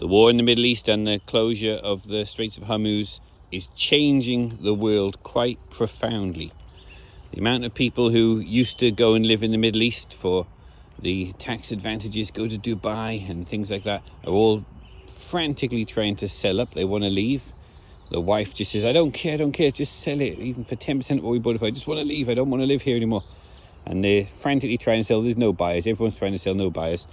The war in the Middle East and the closure of the Straits of Hormuz is changing the world quite profoundly. The amount of people who used to go and live in the Middle East for the tax advantages, go to Dubai and things like that, are all frantically trying to sell up. They want to leave. The wife just says, I don't care, just sell it, even for 10% of what we bought it for. I just want to leave, I don't want to live here anymore. And they're frantically trying to sell. There's no buyers. Everyone's trying to sell, no buyers.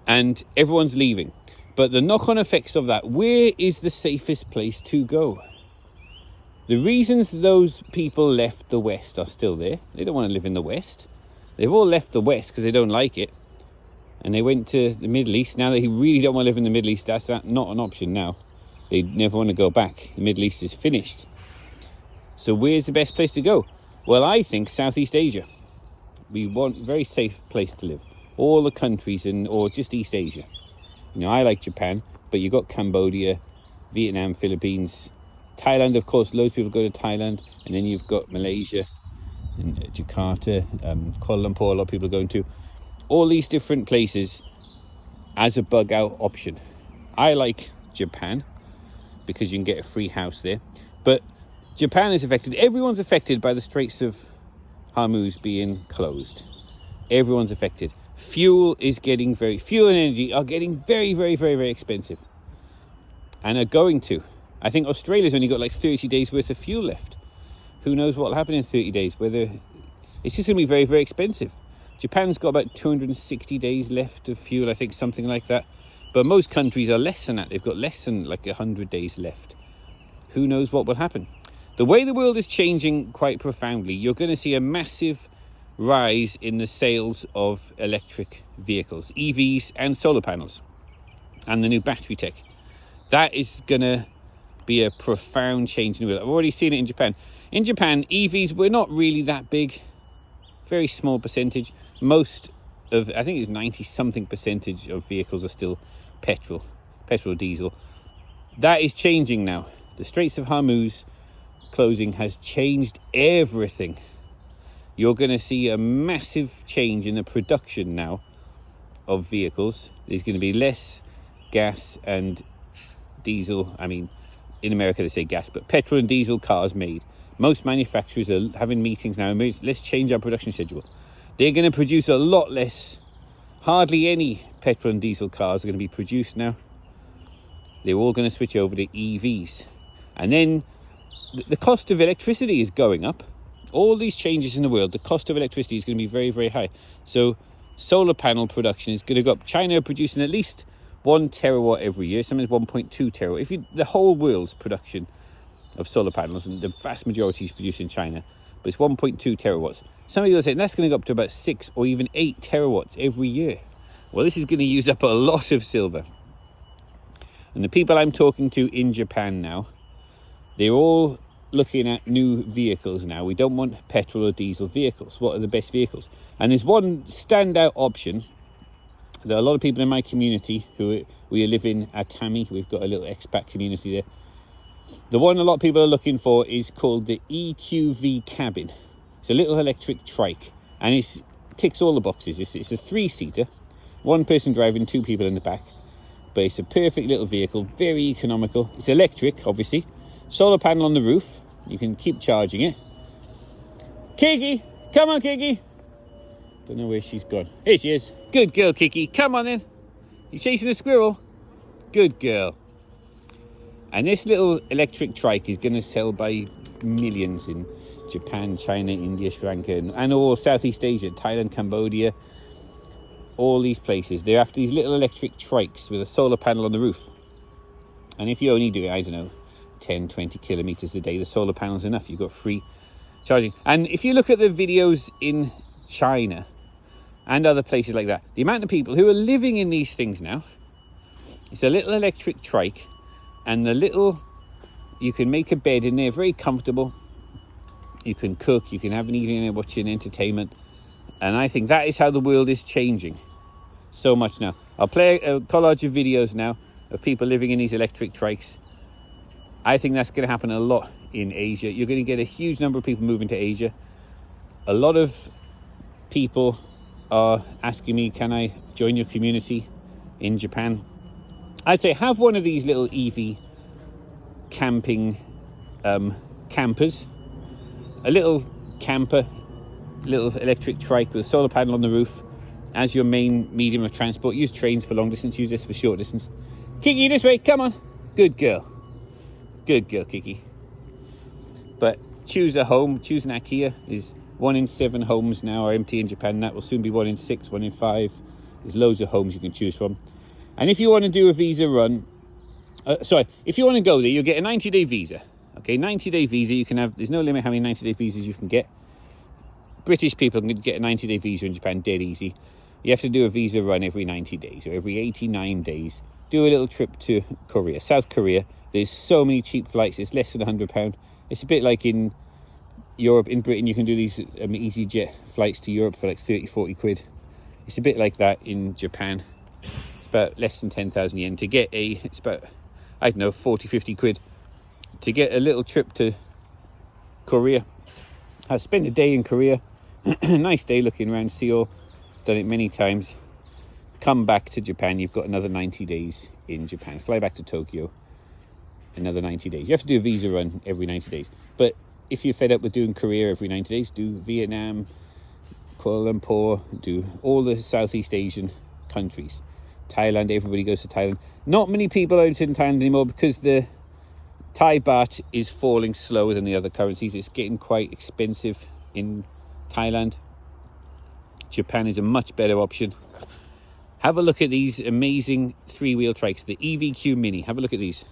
And everyone's leaving. But the knock-on effects of that, where is the safest place to go? The reasons those people left the West are still there. They don't want to live in the West. They've all left the West because they don't like it. And they went to the Middle East. Now they really don't want to live in the Middle East. That's not an option now. They never want to go back. The Middle East is finished. So where's the best place to go? Well, I think Southeast Asia. We want a very safe place to live. All the countries or just East Asia. You know, I like Japan, but you've got Cambodia, Vietnam, Philippines, Thailand, of course. Loads of people go to Thailand. And then you've got Malaysia and Jakarta, Kuala Lumpur, a lot of people are going to. All these different places as a bug out option. I like Japan because you can get a free house there. But Japan is affected. Everyone's affected by the Straits of Hormuz being closed. Everyone's affected. Fuel and energy are getting very, very, very, very expensive. And are going to. I think Australia's only got like 30 days worth of fuel left. Who knows what will happen in 30 days? Whether it's just going to be very, very expensive. Japan's got about 260 days left of fuel, I think, something like that. But most countries are less than that. They've got less than like 100 days left. Who knows what will happen? The way the world is changing quite profoundly, you're going to see a massive rise in the sales of electric vehicles, EVs and solar panels, and the new battery tech. That is going to be a profound change in the world. I've already seen it in Japan. In Japan, EVs were not really that big. Very small percentage. Most of, I think it's 90-something percentage of vehicles are still petrol, diesel. That is changing now. The Straits of Hormuz closing has changed everything. You're going to see a massive change in the production now of vehicles. There's going to be less gas and diesel. I mean, in America they say gas, but petrol and diesel cars made. Most manufacturers are having meetings now. Let's change our production schedule. They're going to produce a lot less. Hardly any petrol and diesel cars are going to be produced now. They're all going to switch over to EVs. And then the cost of electricity is going up. All these changes in the world, the cost of electricity is going to be very, very high. So solar panel production is going to go up. China are producing at least 1 terawatt every year. Sometimes 1.2 terawatt. The whole world's production of solar panels, and the vast majority is produced in China, but it's 1.2 terawatts. Some people are saying that's going to go up to about 6 or even 8 terawatts every year. Well, this is going to use up a lot of silver. And the people I'm talking to in Japan now, they're all looking at new vehicles now. We don't want petrol or diesel vehicles. What are the best vehicles? And there's one standout option that a lot of people in my community we live in Atami, we've got a little expat community there. The one a lot of people are looking for is called the EQV cabin. It's a little electric trike, and it ticks all the boxes. It's a 3-seater, 1 person driving, 2 people in the back. But it's a perfect little vehicle, very economical. It's electric, obviously. Solar panel on the roof. You can keep charging it. Kiki! Come on, Kiki! Don't know where she's gone. Here she is. Good girl, Kiki. Come on then. You chasing a squirrel? Good girl. And this little electric trike is going to sell by millions in Japan, China, India, Sri Lanka, and all Southeast Asia, Thailand, Cambodia, all these places. They're after these little electric trikes with a solar panel on the roof. And if you only do, I don't know, 10, 20 kilometers a day, the solar panel's enough. You've got free charging. And if you look at the videos in China and other places like that, the amount of people who are living in these things now, it's a little electric trike, and you can make a bed in there, very comfortable. You can cook, you can have an evening there watching entertainment. And I think that is how the world is changing so much now. I'll play a collage of videos now of people living in these electric trikes. I think that's going to happen a lot in Asia. You're going to get a huge number of people moving to Asia. A lot of people are asking me, can I join your community in Japan? I'd say have one of these little EV camping campers, a little camper, little electric trike with a solar panel on the roof as your main medium of transport. Use trains for long distance, use this for short distance. Kiki, this way, come on. Good girl, Kiki. But choose a home, choose an IKEA. There's 1 in 7 homes now are empty in Japan. That will soon be 1 in 6, 1 in 5. There's loads of homes you can choose from. And if you want to do a visa run, if you want to go there, you'll get a 90-day visa. Okay, 90-day visa you can have. There's no limit how many 90-day visas you can get. British people can get a 90-day visa in Japan, dead easy. You have to do a visa run every 90 days or every 89 days. Do a little trip to Korea, South Korea. There's so many cheap flights. It's less than £100. It's a bit like in Europe, in Britain, you can do these easy jet flights to Europe for like 30-40 quid. It's a bit like that in Japan. It's about less than 10,000 yen to get it's about, I don't know, 40-50 quid to get a little trip to Korea. I've spent a day in Korea. Nice day looking around Seoul. Done it many times. Come back to Japan, you've got another 90 days in Japan. Fly back to Tokyo, another 90 days. You have to do a visa run every 90 days. But if you're fed up with doing Korea every 90 days, do Vietnam, Kuala Lumpur, do all the Southeast Asian countries. Thailand, everybody goes to Thailand. Not many people are in Thailand anymore because the Thai baht is falling slower than the other currencies. It's getting quite expensive in Thailand. Japan is a much better option. Have a look at these amazing 3-wheel trikes, the EVQ Mini. Have a look at these.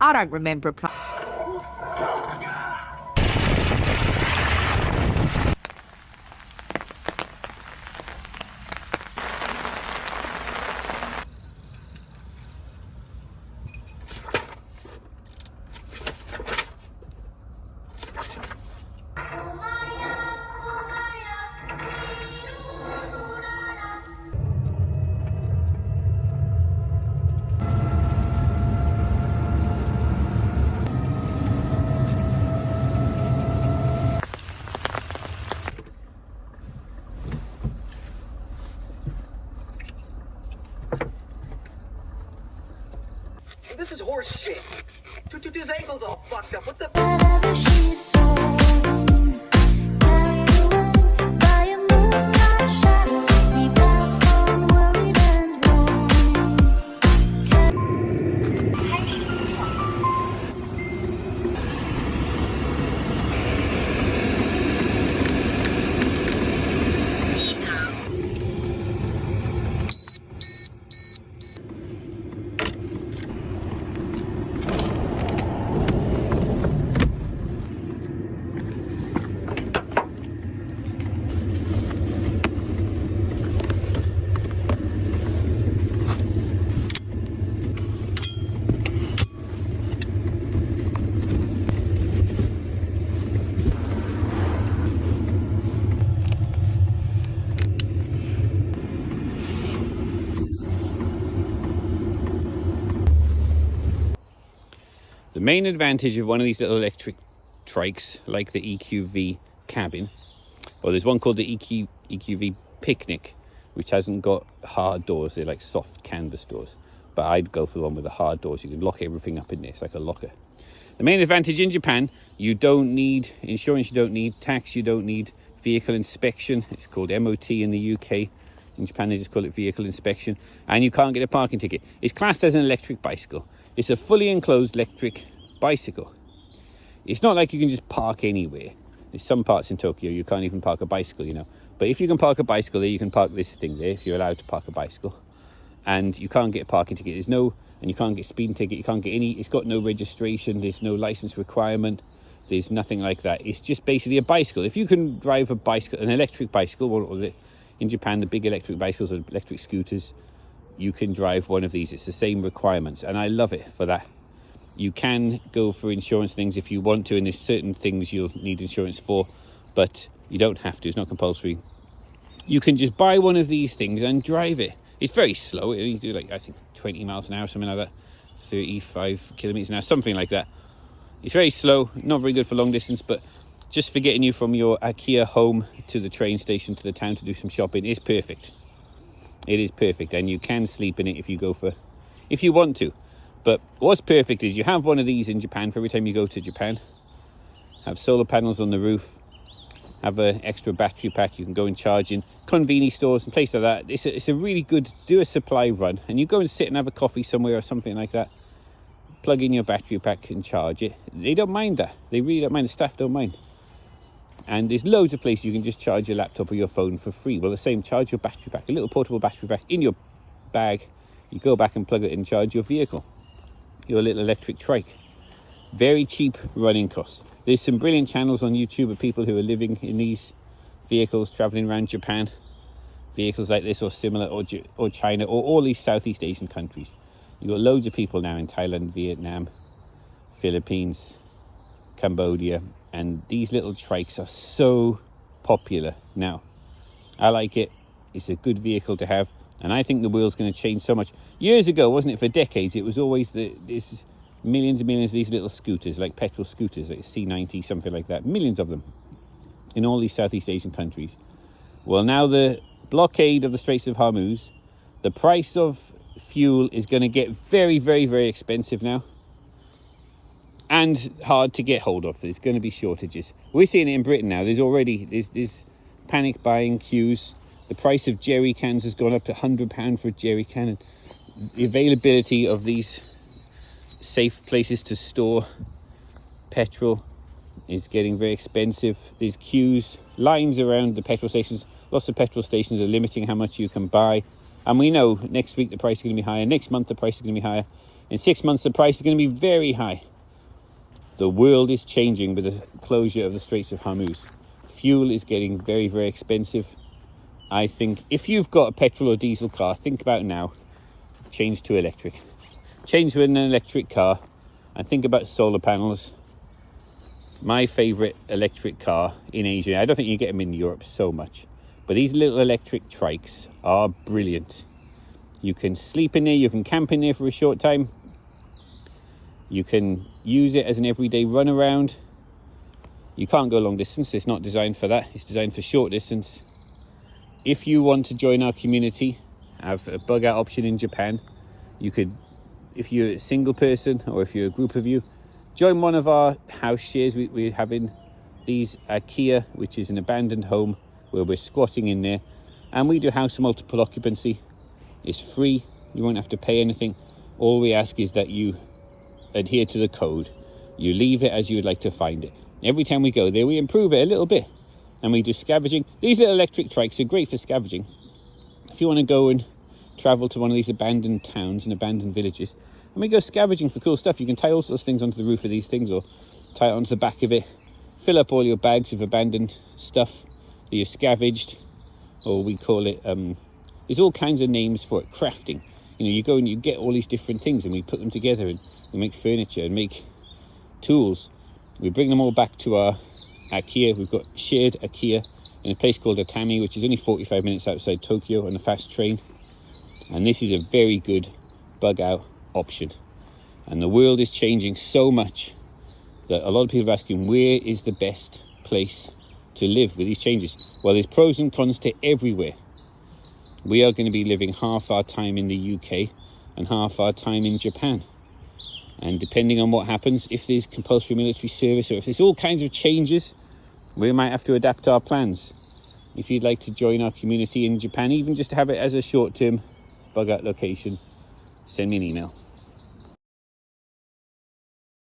I don't remember The main advantage of one of these little electric trikes, like the EQV cabin, or there's one called the EQV Picnic, which hasn't got hard doors. They're like soft canvas doors, but I'd go for the one with the hard doors. You can lock everything up in there. It's like a locker. The main advantage in Japan, you don't need insurance, you don't need tax, you don't need vehicle inspection. It's called MOT in the UK. In Japan, they just call it vehicle inspection. And you can't get a parking ticket. It's classed as an electric bicycle. It's a fully enclosed electric bicycle. It's not like you can just park anywhere. There's some parts in Tokyo you can't even park a bicycle, you know. But if you can park a bicycle there, you can park this thing there, if you're allowed to park a bicycle. And you can't get a parking ticket. And you can't get speeding ticket. You can't get any. It's got no registration. There's no license requirement. There's nothing like that. It's just basically a bicycle. If you can drive a bicycle, an electric bicycle, in Japan, the big electric bicycles or electric scooters, you can drive one of these. It's the same requirements, and I love it for that. You can go for insurance things if you want to, and there's certain things you'll need insurance for, but you don't have to. It's not compulsory. You can just buy one of these things and drive it. It's very slow. You do like, I think, 20 miles an hour, something like that. 35 kilometers an hour, something like that. It's very slow, not very good for long distance, but just for getting you from your IKEA home to the train station to the town to do some shopping is perfect. It is perfect, and you can sleep in it if you want to. But what's perfect is you have one of these in Japan for every time you go to Japan. Have solar panels on the roof. Have an extra battery pack you can go and charge in convenience stores and places like that. It's a really good, do a supply run, and you go and sit and have a coffee somewhere or something like that. Plug in your battery pack and charge it. They don't mind that. They really don't mind. The staff don't mind. And there's loads of places you can just charge your laptop or your phone for free. Well, the same, charge your battery pack, a little portable battery pack in your bag. You go back and plug it in and charge your vehicle, your little electric trike. Very cheap running costs. There's some brilliant channels on YouTube of people who are living in these vehicles, traveling around Japan. Vehicles like this or similar, or China, or all these Southeast Asian countries. You've got loads of people now in Thailand, Vietnam, Philippines, Cambodia, and these little trikes are so popular now. I like it. It's a good vehicle to have, and I think the world's going to change so much. Years ago, wasn't it, for decades, it was always this millions and millions of these little scooters, like petrol scooters, like C90, something like that. Millions of them in all these Southeast Asian countries. Well, now the blockade of the Straits of Hormuz, the price of fuel is going to get very, very, very expensive now, and hard to get hold of. There's going to be shortages. We're seeing it in Britain now. There's panic buying queues. The price of jerry cans has gone up to £100 for a jerry can, and the availability of these safe places to store petrol is getting very expensive. There's queues, lines around the petrol stations. Lots of petrol stations are limiting how much you can buy. And we know next week the price is going to be higher. Next month the price is going to be higher. In 6 months the price is going to be very high. The world is changing with the closure of the Straits of Hormuz. Fuel is getting very, very expensive. I think if you've got a petrol or diesel car, think about now. Change to electric. Change to an electric car and think about solar panels. My favourite electric car in Asia, I don't think you get them in Europe so much, but these little electric trikes are brilliant. You can sleep in there, you can camp in there for a short time. You can use it as an everyday run around. You can't go long distance, it's not designed for that. It's designed for short distance. If you want to join our community, have a bug out option in Japan, you could, if you're a single person or if you're a group of you, join one of our house shares. We're having these IKEA, which is an abandoned home where we're squatting in there, and we do house multiple occupancy. It's free, you won't have to pay anything. All we ask is that you adhere to the code. You leave it as you would like to find it. Every time we go there, we improve it a little bit, and we do scavenging. These little electric trikes are great for scavenging. If you want to go and travel to one of these abandoned towns and abandoned villages, and we go scavenging for cool stuff, you can tie all sorts of things onto the roof of these things, or tie it onto the back of it. Fill up all your bags of abandoned stuff that you've scavenged, or we call it, there's all kinds of names for it, crafting. You know, you go and you get all these different things and we put them together and we make furniture and make tools. We bring them all back to our IKEA. We've got shared IKEA in a place called Atami, which is only 45 minutes outside Tokyo on a fast train. And this is a very good bug out option. And the world is changing so much that a lot of people are asking, where is the best place to live with these changes? Well, there's pros and cons to everywhere. We are going to be living half our time in the UK and half our time in Japan. And depending on what happens, if there's compulsory military service or if there's all kinds of changes, we might have to adapt our plans. If you'd like to join our community in Japan, even just to have it as a short-term bug out location, send me an email.